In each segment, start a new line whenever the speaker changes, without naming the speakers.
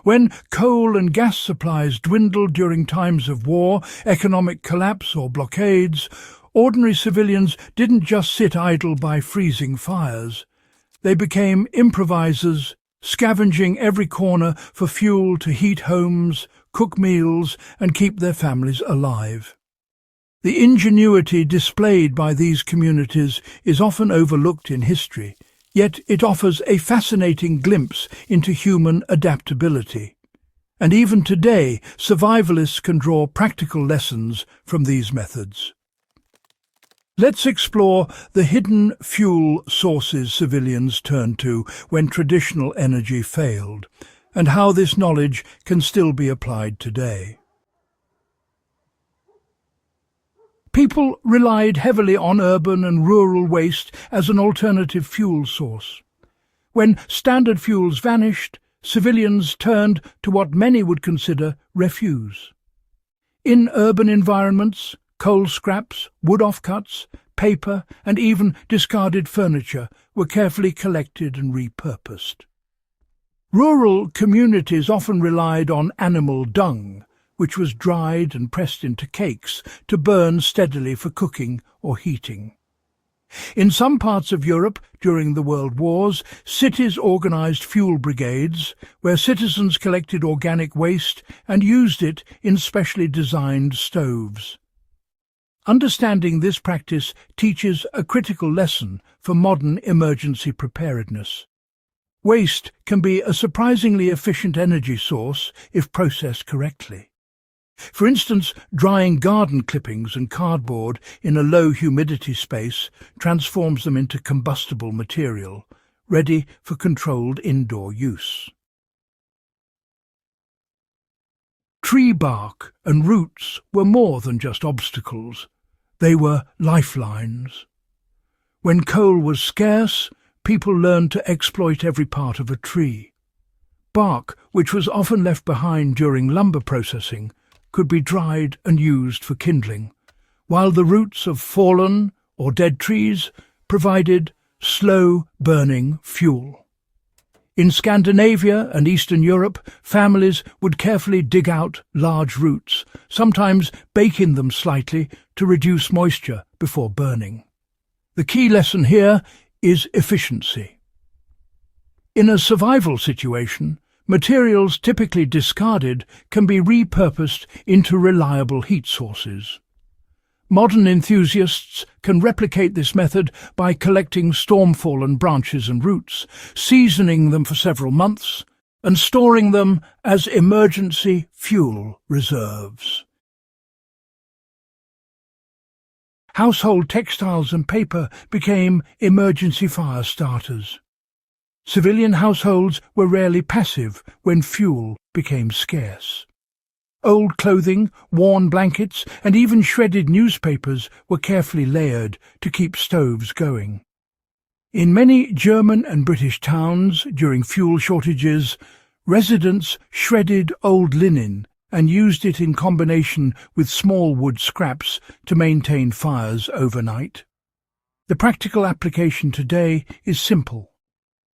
When coal and gas supplies dwindled during times of war, economic collapse or blockades, ordinary civilians didn't just sit idle by freezing fires. They became improvisers, scavenging every corner for fuel to heat homes, cook meals, and keep their families alive. The ingenuity displayed by these communities is often overlooked in history, yet it offers a fascinating glimpse into human adaptability. And even today, survivalists can draw practical lessons from these methods. Let's explore the hidden fuel sources civilians turned to when traditional energy failed, and how this knowledge can still be applied today. People relied heavily on urban and rural waste as an alternative fuel source. When standard fuels vanished, civilians turned to what many would consider refuse. In urban environments, coal scraps, wood offcuts, paper, and even discarded furniture were carefully collected and repurposed. Rural communities often relied on animal dung, which was dried and pressed into cakes to burn steadily for cooking or heating. In some parts of Europe during the World Wars, cities organised fuel brigades where citizens collected organic waste and used it in specially designed stoves. Understanding this practice teaches a critical lesson for modern emergency preparedness. Waste can be a surprisingly efficient energy source if processed correctly. For instance, drying garden clippings and cardboard in a low humidity space transforms them into combustible material, ready for controlled indoor use. Tree bark and roots were more than just obstacles. They were lifelines. When coal was scarce, people learned to exploit every part of a tree. Bark, which was often left behind during lumber processing, could be dried and used for kindling, while the roots of fallen or dead trees provided slow-burning fuel. In Scandinavia and Eastern Europe, families would carefully dig out large roots, sometimes baking them slightly to reduce moisture before burning. The key lesson here is efficiency. In a survival situation, materials typically discarded can be repurposed into reliable heat sources. Modern enthusiasts can replicate this method by collecting storm-fallen branches and roots, seasoning them for several months, and storing them as emergency fuel reserves. Household textiles and paper became emergency fire starters. Civilian households were rarely passive when fuel became scarce. Old clothing, worn blankets, and even shredded newspapers were carefully layered to keep stoves going. In many German and British towns during fuel shortages, residents shredded old linen and used it in combination with small wood scraps to maintain fires overnight. The practical application today is simple.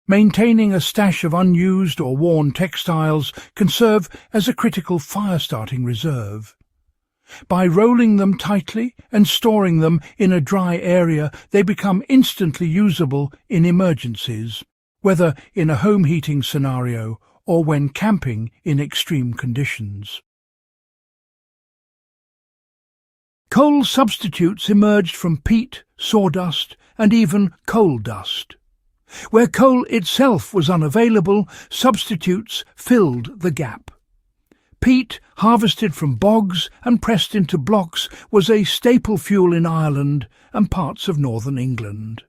Maintaining a stash of unused or worn textiles can serve as a critical fire-starting reserve. By rolling them tightly and storing them in a dry area, they become instantly usable in emergencies, whether in a home heating scenario or when camping in extreme conditions. Coal substitutes emerged from peat, sawdust, and even coal dust. Where coal itself was unavailable, substitutes filled the gap. Peat, harvested from bogs and pressed into blocks, was a staple fuel in Ireland and parts of northern England.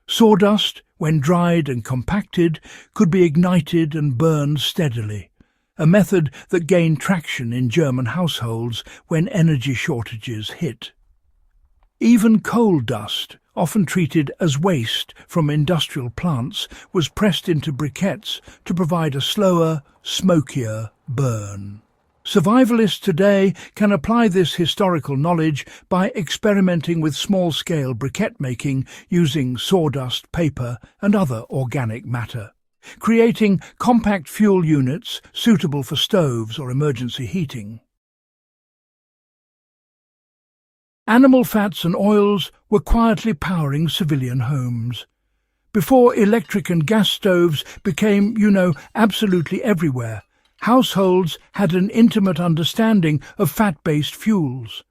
Sawdust, when dried and compacted, could be ignited and burned steadily, a method that gained traction in German households when energy shortages hit. Even coal dust, often treated as waste from industrial plants, was pressed into briquettes to provide a slower, smokier burn. Survivalists today can apply this historical knowledge by experimenting with small-scale briquette making using sawdust, paper, and other organic matter. creating compact fuel units suitable for stoves or emergency heating. Animal fats and oils were quietly powering civilian homes. Before electric and gas stoves became, absolutely everywhere, households had an intimate understanding of fat-based fuels.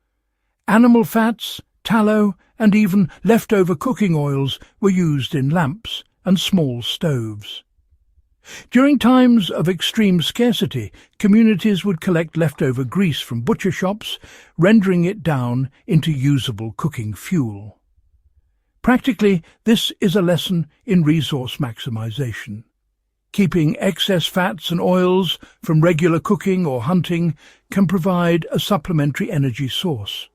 Animal fats, tallow, and even leftover cooking oils were used in lamps and small stoves. During times of extreme scarcity, communities would collect leftover grease from butcher shops, rendering it down into usable cooking fuel. Practically, this is a lesson in resource maximization. Keeping excess fats and oils from regular cooking or hunting can provide a supplementary energy source.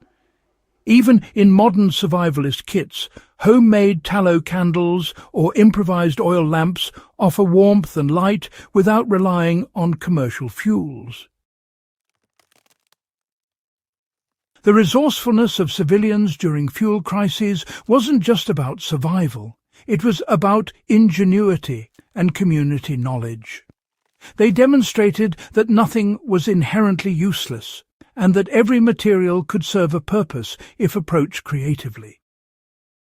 Even in modern survivalist kits, homemade tallow candles or improvised oil lamps offer warmth and light without relying on commercial fuels. The resourcefulness of civilians during fuel crises wasn't just about survival. It was about ingenuity and community knowledge. They demonstrated that nothing was inherently useless, and that every material could serve a purpose if approached creatively.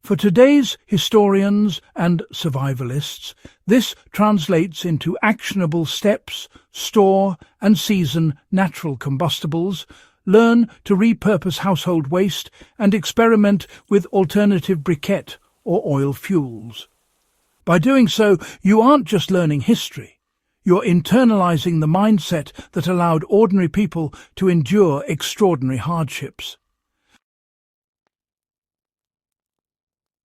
For today's historians and survivalists, this translates into actionable steps: store and season natural combustibles, learn to repurpose household waste, and experiment with alternative briquette or oil fuels. By doing so, you aren't just learning history. You're internalizing the mindset that allowed ordinary people to endure extraordinary hardships.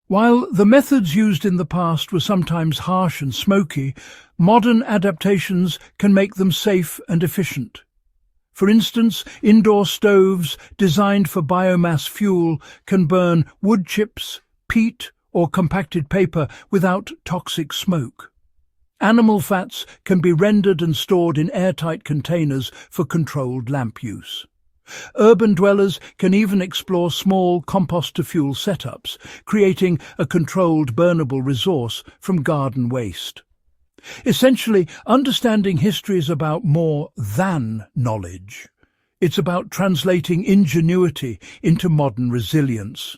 While the methods used in the past were sometimes harsh and smoky, modern adaptations can make them safe and efficient. For instance, indoor stoves designed for biomass fuel can burn wood chips, peat, or compacted paper without toxic smoke. Animal fats can be rendered and stored in airtight containers for controlled lamp use. Urban dwellers can even explore small compost-to-fuel setups, creating a controlled burnable resource from garden waste. Essentially, understanding history is about more than knowledge. It's about translating ingenuity into modern resilience.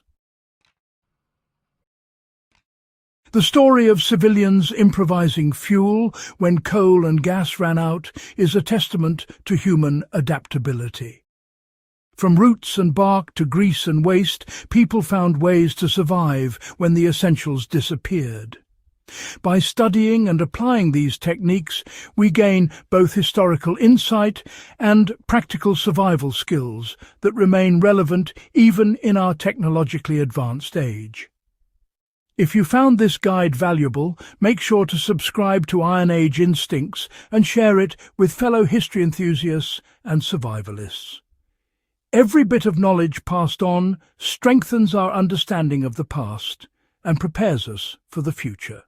The story of civilians improvising fuel when coal and gas ran out is a testament to human adaptability. From roots and bark to grease and waste, people found ways to survive when the essentials disappeared. By studying and applying these techniques, we gain both historical insight and practical survival skills that remain relevant even in our technologically advanced age. If you found this guide valuable, make sure to subscribe to Iron Age Instincts and share it with fellow history enthusiasts and survivalists. Every bit of knowledge passed on strengthens our understanding of the past and prepares us for the future.